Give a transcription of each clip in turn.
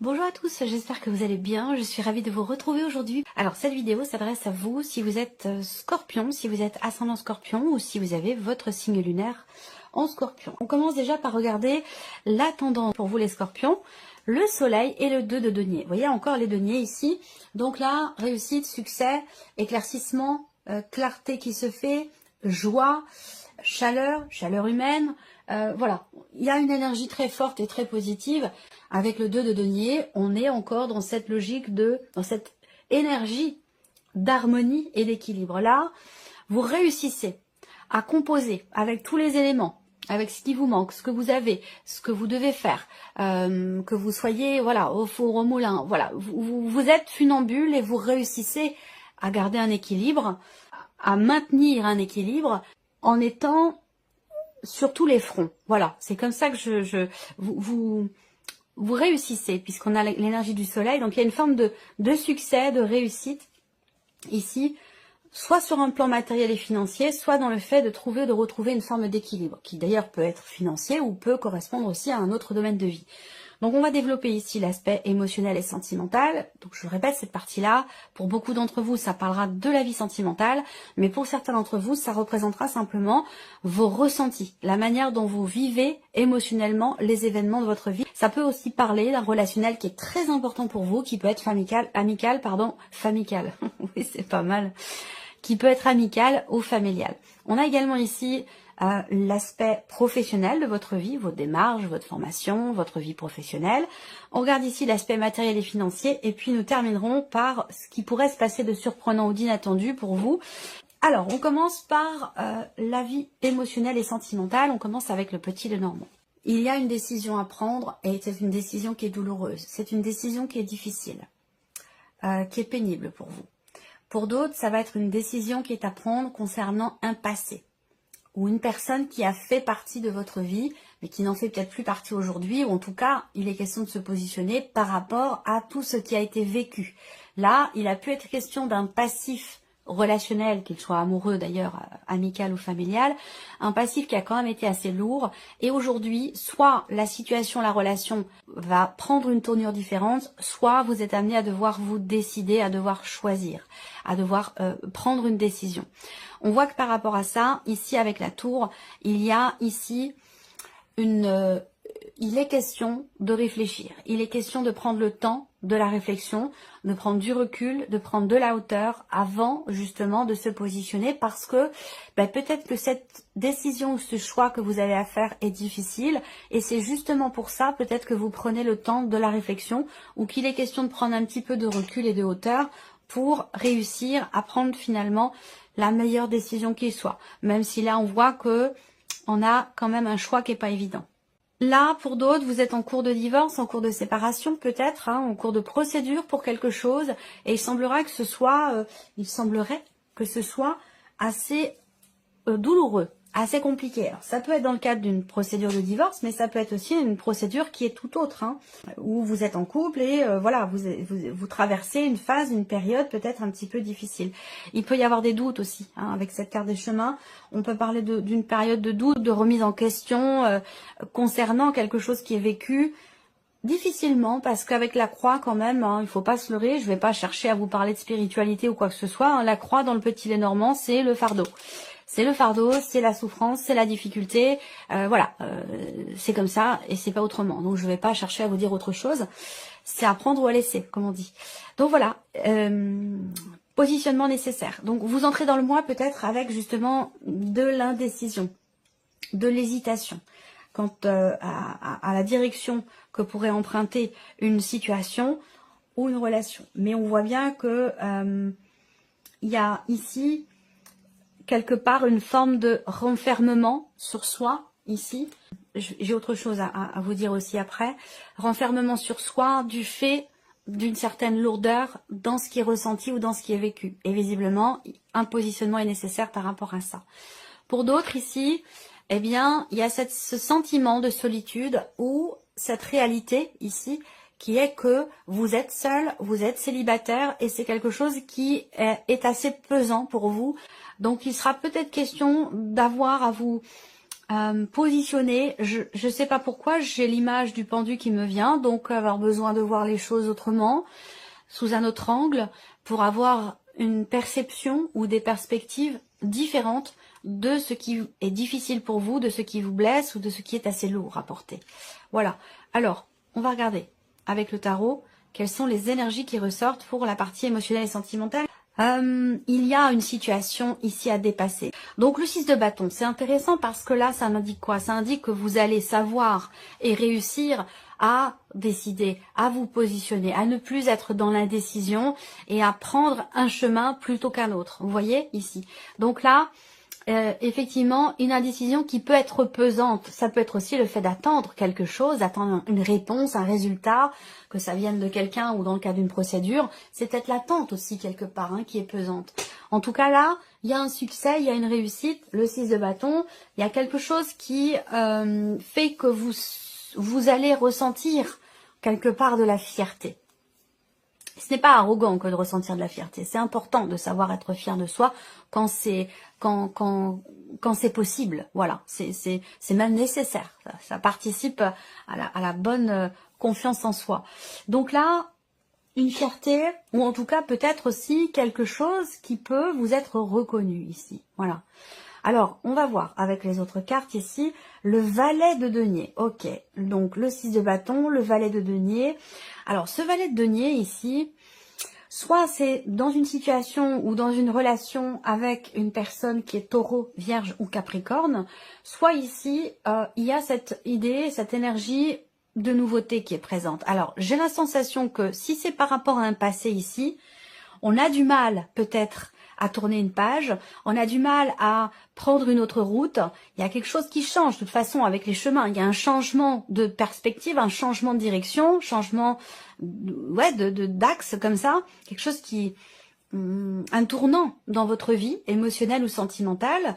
Bonjour à tous, j'espère que vous allez bien, je suis ravie de vous retrouver aujourd'hui. Alors cette vidéo s'adresse à vous si vous êtes scorpion, si vous êtes ascendant scorpion ou si vous avez votre signe lunaire en scorpion. On commence déjà par regarder la tendance pour vous les scorpions, le soleil et le 2 de denier. Vous voyez encore les deniers ici, donc là, réussite, succès, éclaircissement, clarté qui se fait, joie, chaleur humaine, voilà, il y a une énergie très forte et très positive. Avec le 2 de denier, on est encore dans cette logique dans cette énergie d'harmonie et d'équilibre. Là, vous réussissez à composer avec tous les éléments, avec ce qui vous manque, ce que vous avez, ce que vous devez faire, que vous soyez voilà au four au moulin, voilà, vous êtes funambule et vous réussissez à garder un équilibre, à maintenir un équilibre en étant sur tous les fronts. Voilà, c'est comme ça que vous réussissez, puisqu'on a l'énergie du soleil, donc il y a une forme de succès, de réussite ici, soit sur un plan matériel et financier, soit dans le fait de retrouver une forme d'équilibre, qui d'ailleurs peut être financier ou peut correspondre aussi à un autre domaine de vie. Donc on va développer ici l'aspect émotionnel et sentimental. Donc je répète cette partie-là, pour beaucoup d'entre vous ça parlera de la vie sentimentale, mais pour certains d'entre vous ça représentera simplement vos ressentis, la manière dont vous vivez émotionnellement les événements de votre vie. Ça peut aussi parler d'un relationnel qui est très important pour vous, qui peut être amical, oui c'est pas mal, qui peut être amical ou familial. On a également ici l'aspect professionnel de votre vie, vos démarches, votre formation, votre vie professionnelle. On regarde ici l'aspect matériel et financier et puis nous terminerons par ce qui pourrait se passer de surprenant ou d'inattendu pour vous. Alors, on commence par la vie émotionnelle et sentimentale. On commence avec le petit Lenormand. Il y a une décision à prendre et c'est une décision qui est douloureuse. C'est une décision qui est difficile, qui est pénible pour vous. Pour d'autres, ça va être une décision qui est à prendre concernant un passé ou une personne qui a fait partie de votre vie, mais qui n'en fait peut-être plus partie aujourd'hui, ou en tout cas, il est question de se positionner par rapport à tout ce qui a été vécu. Là, il a pu être question d'un passif relationnel, qu'il soit amoureux d'ailleurs, amical ou familial, un passif qui a quand même été assez lourd, et aujourd'hui, soit la situation, la relation va prendre une tournure différente, soit vous êtes amené à devoir vous décider, à devoir choisir, à devoir prendre une décision. On voit que par rapport à ça, ici avec la tour, il y a ici il est question de réfléchir, il est question de prendre le temps de la réflexion, de prendre du recul, de prendre de la hauteur avant justement de se positionner parce que peut-être que cette décision ou ce choix que vous avez à faire est difficile et c'est justement pour ça peut-être que vous prenez le temps de la réflexion ou qu'il est question de prendre un petit peu de recul et de hauteur pour réussir à prendre finalement la meilleure décision qui soit. Même si là on voit que on a quand même un choix qui n'est pas évident. Là, pour d'autres, vous êtes en cours de divorce, en cours de séparation peut-être, en cours de procédure pour quelque chose, et il semblerait que ce soit assez douloureux, assez compliqué. Alors, ça peut être dans le cadre d'une procédure de divorce, mais ça peut être aussi une procédure qui est tout autre, où vous êtes en couple et voilà, vous traversez une phase, une période peut-être un petit peu difficile. Il peut y avoir des doutes aussi, avec cette carte des chemins. On peut parler d'une période de doute, de remise en question concernant quelque chose qui est vécu difficilement, parce qu'avec la croix quand même, il faut pas se leurrer, je vais pas chercher à vous parler de spiritualité ou quoi que ce soit, la croix dans le petit Lenormand, c'est le fardeau. C'est le fardeau, c'est la souffrance, c'est la difficulté, voilà, c'est comme ça et c'est pas autrement. Donc je vais pas chercher à vous dire autre chose, c'est à prendre ou à laisser, comme on dit. Donc voilà, positionnement nécessaire. Donc vous entrez dans le mois peut-être avec justement de l'indécision, de l'hésitation quant à la direction que pourrait emprunter une situation ou une relation. Mais on voit bien que il y a ici quelque part une forme de renfermement sur soi, ici. J'ai autre chose à vous dire aussi après. Renfermement sur soi du fait d'une certaine lourdeur dans ce qui est ressenti ou dans ce qui est vécu. Et visiblement, un positionnement est nécessaire par rapport à ça. Pour d'autres ici, eh bien, il y a ce sentiment de solitude ou cette réalité ici qui est que vous êtes seul, vous êtes célibataire et c'est quelque chose qui est assez pesant pour vous. Donc il sera peut-être question d'avoir à vous positionné, je sais pas pourquoi, j'ai l'image du pendu qui me vient, donc avoir besoin de voir les choses autrement, sous un autre angle, pour avoir une perception ou des perspectives différentes de ce qui est difficile pour vous, de ce qui vous blesse ou de ce qui est assez lourd à porter. Voilà. Alors, on va regarder avec le tarot quelles sont les énergies qui ressortent pour la partie émotionnelle et sentimentale. Il y a une situation ici à dépasser. Donc le 6 de bâton, c'est intéressant parce que là, ça indique quoi? Ça indique que vous allez savoir et réussir à décider, à vous positionner, à ne plus être dans l'indécision et à prendre un chemin plutôt qu'un autre. Vous voyez ici. Donc là, effectivement, une indécision qui peut être pesante. Ça peut être aussi le fait d'attendre quelque chose, d'attendre une réponse, un résultat, que ça vienne de quelqu'un ou dans le cas d'une procédure. C'est peut-être l'attente aussi quelque part qui est pesante. En tout cas là, il y a un succès, il y a une réussite. Le 6 de bâton, il y a quelque chose qui fait que vous allez ressentir quelque part de la fierté. Ce n'est pas arrogant que de ressentir de la fierté. C'est important de savoir être fier de soi quand c'est possible. Voilà, c'est même nécessaire. Ça participe à la bonne confiance en soi. Donc là, une fierté, ou en tout cas peut-être aussi quelque chose qui peut vous être reconnu ici. Voilà. Alors, on va voir avec les autres cartes ici, le valet de denier. Ok, donc le 6 de bâton, le valet de denier. Alors, ce valet de denier ici, soit c'est dans une situation ou dans une relation avec une personne qui est taureau, vierge ou capricorne, soit ici, il y a cette idée, cette énergie de nouveauté qui est présente. Alors, j'ai la sensation que si c'est par rapport à un passé ici, on a du mal peut-être à tourner une page, on a du mal à prendre une autre route, il y a quelque chose qui change de toute façon avec les chemins, il y a un changement de perspective, un changement de direction, changement d'axe comme ça, quelque chose qui, un tournant dans votre vie émotionnelle ou sentimentale,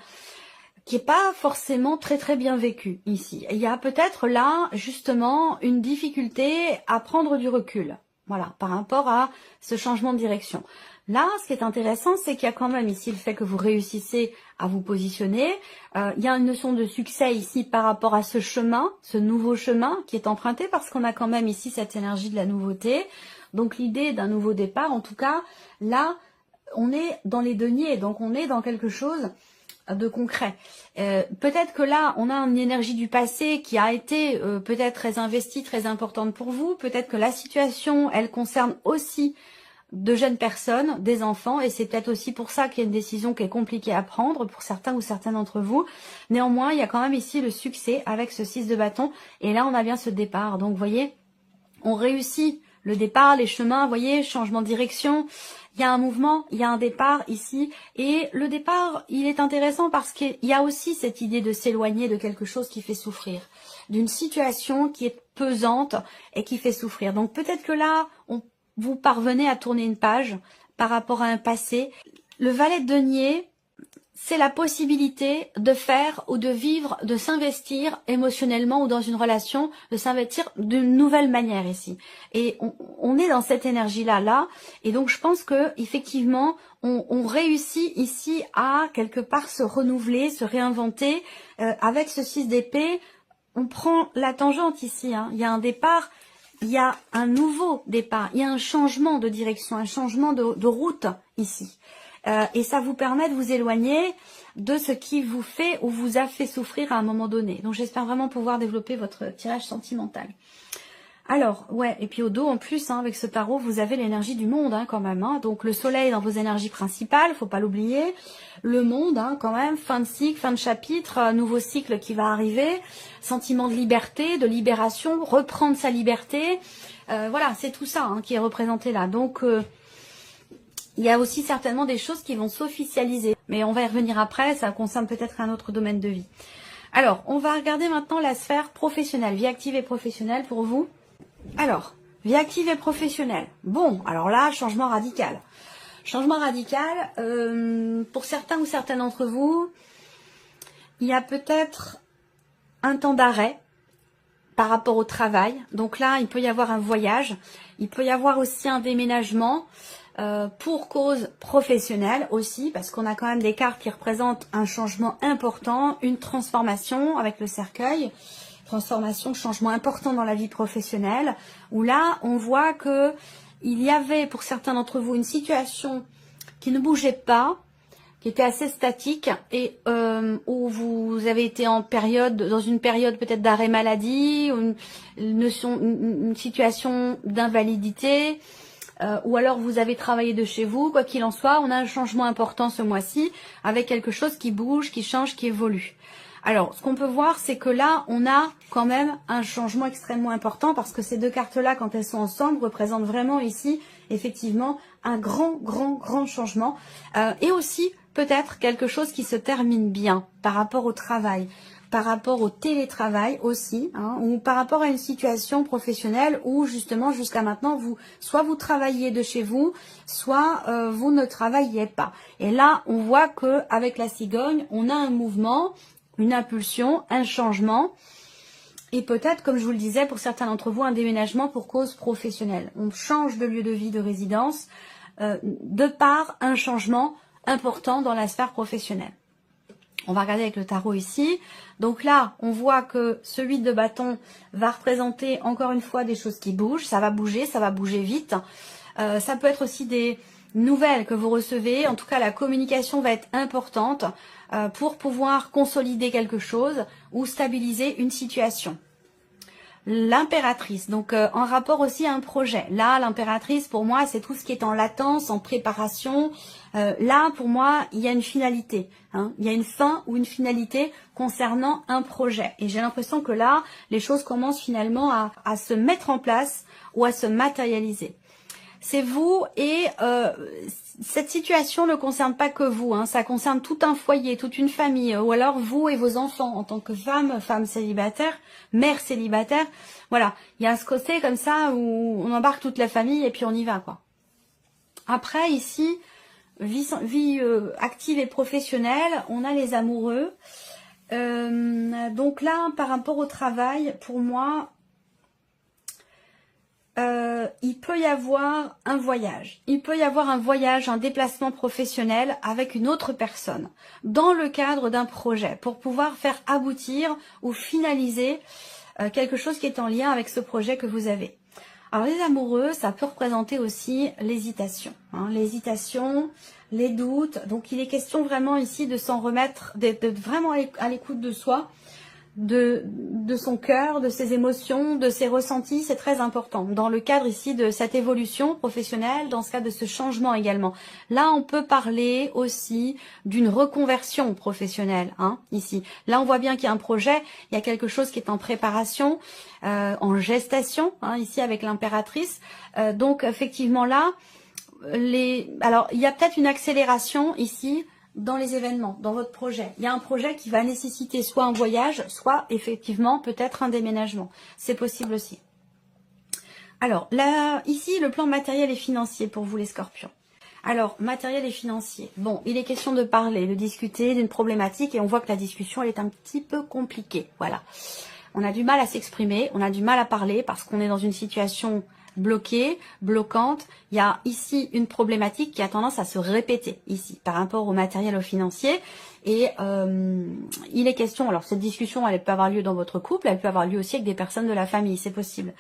qui n'est pas forcément très bien vécu ici. Il y a peut-être là justement une difficulté à prendre du recul, voilà, par rapport à ce changement de direction. Là, ce qui est intéressant, c'est qu'il y a quand même ici le fait que vous réussissez à vous positionner. Il y a une notion de succès ici par rapport à ce chemin, ce nouveau chemin qui est emprunté parce qu'on a quand même ici cette énergie de la nouveauté. Donc l'idée d'un nouveau départ, en tout cas, là, on est dans les deniers, donc on est dans quelque chose de concret. Peut-être que là, on a une énergie du passé qui a été peut-être très investie, très importante pour vous. Peut-être que la situation, elle concerne aussi de jeunes personnes, des enfants, et c'est peut-être aussi pour ça qu'il y a une décision qui est compliquée à prendre pour certains ou certaines d'entre vous. Néanmoins, il y a quand même ici le succès avec ce 6 de bâton, et là on a bien ce départ. Donc vous voyez, on réussit le départ, les chemins, vous voyez, changement de direction, il y a un mouvement, il y a un départ ici, et le départ, il est intéressant parce qu'il y a aussi cette idée de s'éloigner de quelque chose qui fait souffrir, d'une situation qui est pesante et qui fait souffrir. Donc peut-être que là, vous parvenez à tourner une page par rapport à un passé. Le valet de denier, c'est la possibilité de faire ou de vivre, de s'investir émotionnellement ou dans une relation, de s'investir d'une nouvelle manière ici. Et on est dans cette énergie-là, et donc je pense que effectivement, on réussit ici à quelque part se renouveler, se réinventer. Avec ce 6 d'épée, on prend la tangente ici, il y a un départ. Il y a un nouveau départ, il y a un changement de direction, un changement de route ici. Et ça vous permet de vous éloigner de ce qui vous fait ou vous a fait souffrir à un moment donné. Donc j'espère vraiment pouvoir développer votre tirage sentimental. Alors, ouais, et puis au dos en plus, avec ce tarot, vous avez l'énergie du monde quand même. Donc le soleil dans vos énergies principales, faut pas l'oublier. Le monde quand même, fin de cycle, fin de chapitre, nouveau cycle qui va arriver. Sentiment de liberté, de libération, reprendre sa liberté. Voilà, c'est tout ça qui est représenté là. Donc il y a aussi certainement des choses qui vont s'officialiser. Mais on va y revenir après, ça concerne peut-être un autre domaine de vie. Alors, on va regarder maintenant la sphère professionnelle, vie active et professionnelle pour vous. Alors, vie active et professionnelle. Bon, alors là, changement radical. Changement radical, pour certains ou certaines d'entre vous, il y a peut-être un temps d'arrêt par rapport au travail. Donc là, il peut y avoir un voyage, il peut y avoir aussi un déménagement. pour cause professionnelle aussi, parce qu'on a quand même des cartes qui représentent un changement important, une transformation avec le cercueil, transformation, changement important dans la vie professionnelle, où là, on voit que il y avait pour certains d'entre vous une situation qui ne bougeait pas, qui était assez statique et où vous avez été dans une période peut-être d'arrêt maladie, une situation d'invalidité, ou alors vous avez travaillé de chez vous. Quoi qu'il en soit, on a un changement important ce mois-ci avec quelque chose qui bouge, qui change, qui évolue. Alors, ce qu'on peut voir, c'est que là, on a quand même un changement extrêmement important parce que ces deux cartes-là, quand elles sont ensemble, représentent vraiment ici, effectivement, un grand changement. Et aussi, peut-être, quelque chose qui se termine bien par rapport au travail, par rapport au télétravail aussi, hein, ou par rapport à une situation professionnelle où, justement, jusqu'à maintenant, soit vous travailliez de chez vous, soit vous ne travailliez pas. Et là, on voit que avec la cigogne, on a un mouvement, une impulsion, un changement et peut-être, comme je vous le disais, pour certains d'entre vous, un déménagement pour cause professionnelle. On change de lieu de vie, de résidence, de par un changement important dans la sphère professionnelle. On va regarder avec le tarot ici. Donc là, on voit que ce 8 de bâton va représenter encore une fois des choses qui bougent. Ça va bouger vite. Ça peut être aussi des nouvelles que vous recevez. En tout cas, la communication va être importante pour pouvoir consolider quelque chose ou stabiliser une situation. L'impératrice, donc en rapport aussi à un projet. Là, l'impératrice, pour moi, c'est tout ce qui est en latence, en préparation. Là, pour moi, il y a une finalité. Hein. Il y a une fin ou une finalité concernant un projet. Et j'ai l'impression que là, les choses commencent finalement à se mettre en place ou à se matérialiser. C'est vous et cette situation ne concerne pas que vous, hein, ça concerne tout un foyer, toute une famille, ou alors vous et vos enfants en tant que femme célibataire, mère célibataire. Voilà, il y a ce côté comme ça où on embarque toute la famille et puis on y va, quoi. Après ici, vie active et professionnelle, on a les amoureux. Donc là, par rapport au travail, pour moi, il peut y avoir un voyage. Il peut y avoir un voyage, un déplacement professionnel avec une autre personne dans le cadre d'un projet pour pouvoir faire aboutir ou finaliser quelque chose qui est en lien avec ce projet que vous avez. Alors les amoureux, ça peut représenter aussi l'hésitation. Hein, l'hésitation, les doutes. Donc il est question vraiment ici de s'en remettre, d'être vraiment à l'écoute de soi, de son cœur, de ses émotions, de ses ressentis, c'est très important. Dans le cadre ici de cette évolution professionnelle, dans ce cadre de ce changement également. Là, on peut parler aussi d'une reconversion professionnelle, hein, ici. Là, on voit bien qu'il y a un projet, il y a quelque chose qui est en préparation, en gestation, hein, ici avec l'impératrice. Donc, effectivement, là, alors, il y a peut-être une accélération ici, dans les événements, dans votre projet. Il y a un projet qui va nécessiter soit un voyage, soit effectivement peut-être un déménagement. C'est possible aussi. Alors, là, ici, le plan matériel et financier pour vous les scorpions. Alors, matériel et financier. Bon, il est question de parler, de discuter d'une problématique et on voit que la discussion, elle est un petit peu compliquée. Voilà. On a du mal à s'exprimer, on a du mal à parler parce qu'on est dans une situation bloquée, bloquante. Il y a ici une problématique qui a tendance à se répéter ici par rapport au matériel, au financier. Et il est question, alors cette discussion, elle peut avoir lieu dans votre couple, elle peut avoir lieu aussi avec des personnes de la famille, c'est possible.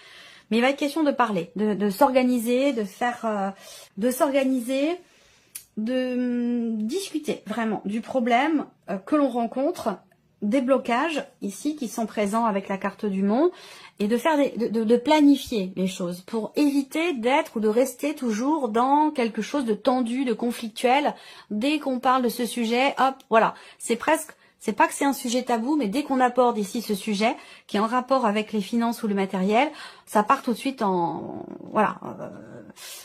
Mais il va être question de parler, de s'organiser, de s'organiser, de discuter vraiment du problème que l'on rencontre, des blocages ici qui sont présents avec la carte du monde et de faire de planifier les choses pour éviter d'être ou de rester toujours dans quelque chose de tendu, de conflictuel. Dès qu'on parle de ce sujet, hop, voilà, c'est pas que c'est un sujet tabou, mais dès qu'on aborde ici ce sujet qui est en rapport avec les finances ou le matériel, ça part tout de suite en voilà,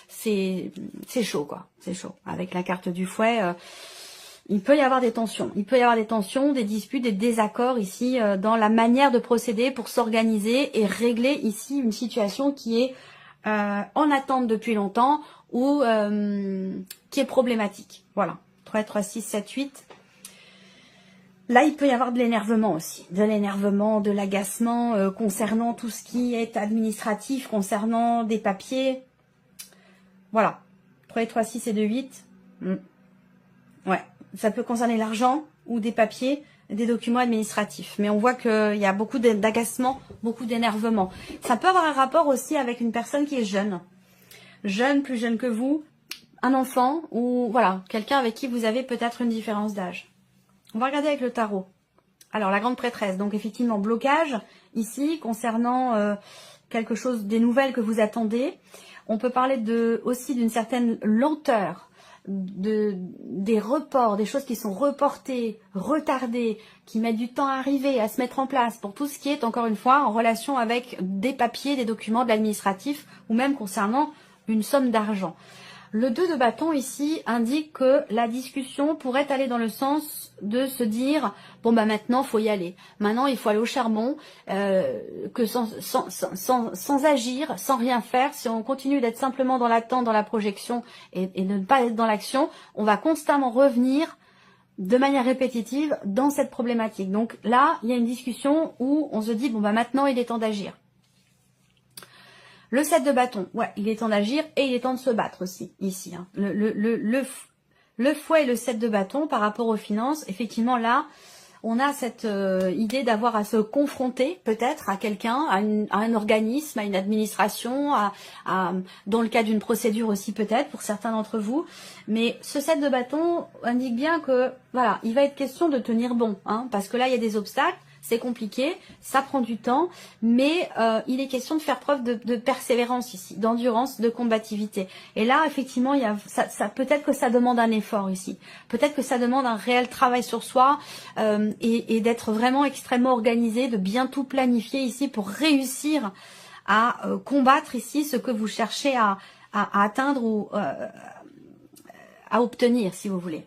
c'est chaud quoi, c'est chaud. Avec la carte du fouet. Il peut y avoir des tensions. Il peut y avoir des tensions, des disputes, des désaccords ici dans la manière de procéder pour s'organiser et régler ici une situation qui est en attente depuis longtemps ou qui est problématique. Voilà. 3, 3, 6, 7, 8. Là, il peut y avoir de l'énervement aussi. De l'énervement, de l'agacement concernant tout ce qui est administratif, concernant des papiers. Voilà. Entre les 3, 6 et 2, 8. Ouais, ça peut concerner l'argent ou des papiers, des documents administratifs. Mais on voit qu'il y a beaucoup d'agacement, beaucoup d'énervement. Ça peut avoir un rapport aussi avec une personne qui est jeune. Jeune, plus jeune que vous, un enfant ou voilà, quelqu'un avec qui vous avez peut-être une différence d'âge. On va regarder avec le tarot. Alors, la grande prêtresse, donc effectivement, blocage ici concernant quelque chose, des nouvelles que vous attendez. On peut parler aussi d'une certaine lenteur, des reports, des choses qui sont reportées, retardées, qui mettent du temps à arriver, à se mettre en place, pour tout ce qui est, encore une fois, en relation avec des papiers, des documents, de l'administratif, ou même concernant une somme d'argent. Le 2 de bâton ici indique que la discussion pourrait aller dans le sens de se dire bon bah maintenant faut y aller, maintenant il faut aller au charbon, que sans agir, sans rien faire, si on continue d'être simplement dans l'attente, dans la projection et de ne pas être dans l'action, on va constamment revenir de manière répétitive dans cette problématique. Donc là il y a une discussion où on se dit bon bah maintenant il est temps d'agir. Le 7 de bâton, ouais, il est temps d'agir et il est temps de se battre aussi, ici. Hein. Le fouet et le 7 de bâton par rapport aux finances, effectivement là, on a cette idée d'avoir à se confronter peut-être à quelqu'un, à un organisme, à une administration, dans le cas d'une procédure aussi peut-être pour certains d'entre vous. Mais ce 7 de bâton indique bien que voilà, il va être question de tenir bon, hein, parce que là il y a des obstacles. C'est compliqué, ça prend du temps, mais il est question de faire preuve de persévérance ici, d'endurance, de combativité. Et là, effectivement, peut-être que ça demande un effort ici. Peut-être que ça demande un réel travail sur soi et d'être vraiment extrêmement organisé, de bien tout planifier ici pour réussir à combattre ici ce que vous cherchez à atteindre ou à obtenir, si vous voulez.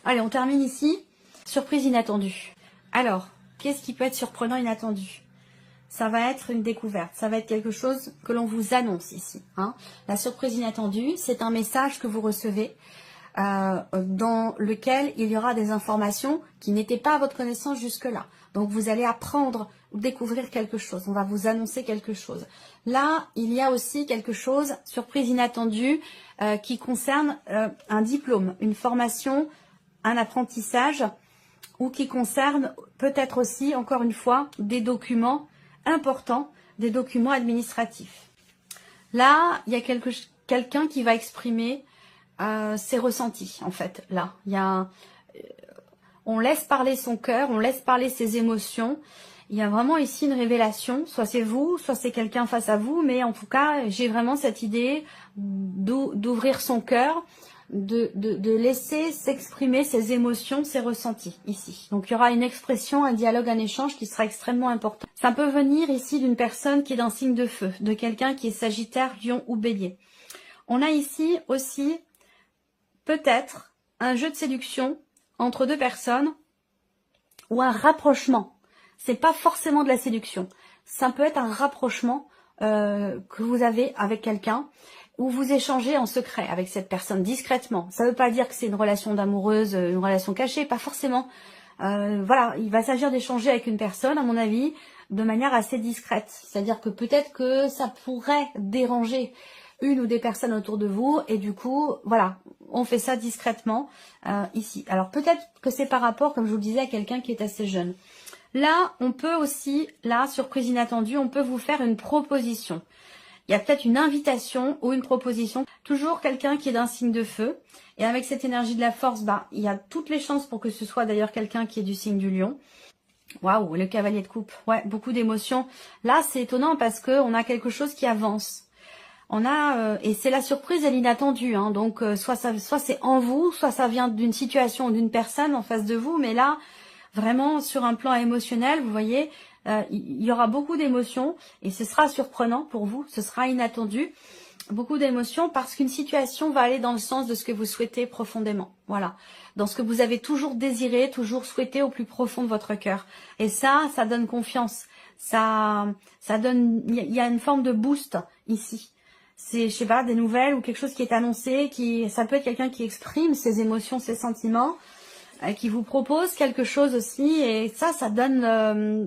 Allez, on termine ici. Surprise inattendue. Alors, qu'est-ce qui peut être surprenant, inattendu? Ça va être une découverte, ça va être quelque chose que l'on vous annonce ici. Hein. La surprise inattendue, c'est un message que vous recevez dans lequel il y aura des informations qui n'étaient pas à votre connaissance jusque-là. Donc, vous allez apprendre ou découvrir quelque chose. On va vous annoncer quelque chose. Là, il y a aussi quelque chose, surprise inattendue, qui concerne un diplôme, une formation, un apprentissage, ou qui concerne peut-être aussi, encore une fois, des documents importants, des documents administratifs. Là, il y a quelqu'un qui va exprimer ses ressentis, en fait. Là, on laisse parler son cœur, on laisse parler ses émotions. Il y a vraiment ici une révélation, soit c'est vous, soit c'est quelqu'un face à vous, mais en tout cas, j'ai vraiment cette idée d'ouvrir son cœur, de laisser s'exprimer ses émotions, ses ressentis ici. Donc il y aura une expression, un dialogue, un échange qui sera extrêmement important. Ça peut venir ici d'une personne qui est d'un signe de feu, de quelqu'un qui est Sagittaire, Lion ou Bélier. On a ici aussi peut-être un jeu de séduction entre deux personnes ou un rapprochement. C'est pas forcément de la séduction. Ça peut être un rapprochement que vous avez avec quelqu'un, où vous échangez en secret avec cette personne, discrètement. Ça ne veut pas dire que c'est une relation d'amoureuse, une relation cachée, pas forcément. Voilà, il va s'agir d'échanger avec une personne, à mon avis, de manière assez discrète. C'est-à-dire que peut-être que ça pourrait déranger une ou des personnes autour de vous, et du coup, voilà, on fait ça discrètement ici. Alors peut-être que c'est par rapport, comme je vous le disais, à quelqu'un qui est assez jeune. Là, on peut aussi, là, surprise inattendue, on peut vous faire une proposition. Il y a peut-être une invitation ou une proposition. Toujours quelqu'un qui est d'un signe de feu. Et avec cette énergie de la force, bah, il y a toutes les chances pour que ce soit d'ailleurs quelqu'un qui est du signe du lion. Waouh, le cavalier de coupe. Ouais, beaucoup d'émotions. Là, c'est étonnant parce qu'on a quelque chose qui avance. On a, et c'est la surprise et l'inattendu. Hein, donc, soit c'est en vous, soit ça vient d'une situation ou d'une personne en face de vous. Mais là, vraiment, sur un plan émotionnel, vous voyez, il y aura beaucoup d'émotions et ce sera surprenant pour vous, ce sera inattendu. Beaucoup d'émotions parce qu'une situation va aller dans le sens de ce que vous souhaitez profondément. Voilà, dans ce que vous avez toujours désiré, toujours souhaité au plus profond de votre cœur. Et ça donne confiance. Ça donne, il y a une forme de boost ici. C'est, je sais pas, des nouvelles ou quelque chose qui est annoncé, ça peut être quelqu'un qui exprime ses émotions, ses sentiments, qui vous propose quelque chose aussi, et ça donne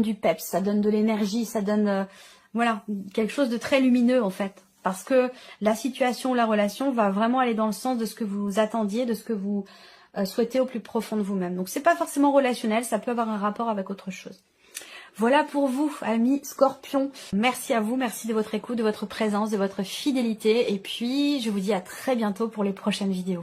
du peps, ça donne de l'énergie, ça donne voilà, quelque chose de très lumineux en fait. Parce que la situation, la relation va vraiment aller dans le sens de ce que vous attendiez, de ce que vous souhaitez au plus profond de vous-même. Donc c'est pas forcément relationnel, ça peut avoir un rapport avec autre chose. Voilà pour vous, amis Scorpions. Merci à vous, merci de votre écoute, de votre présence, de votre fidélité. Et puis, je vous dis à très bientôt pour les prochaines vidéos.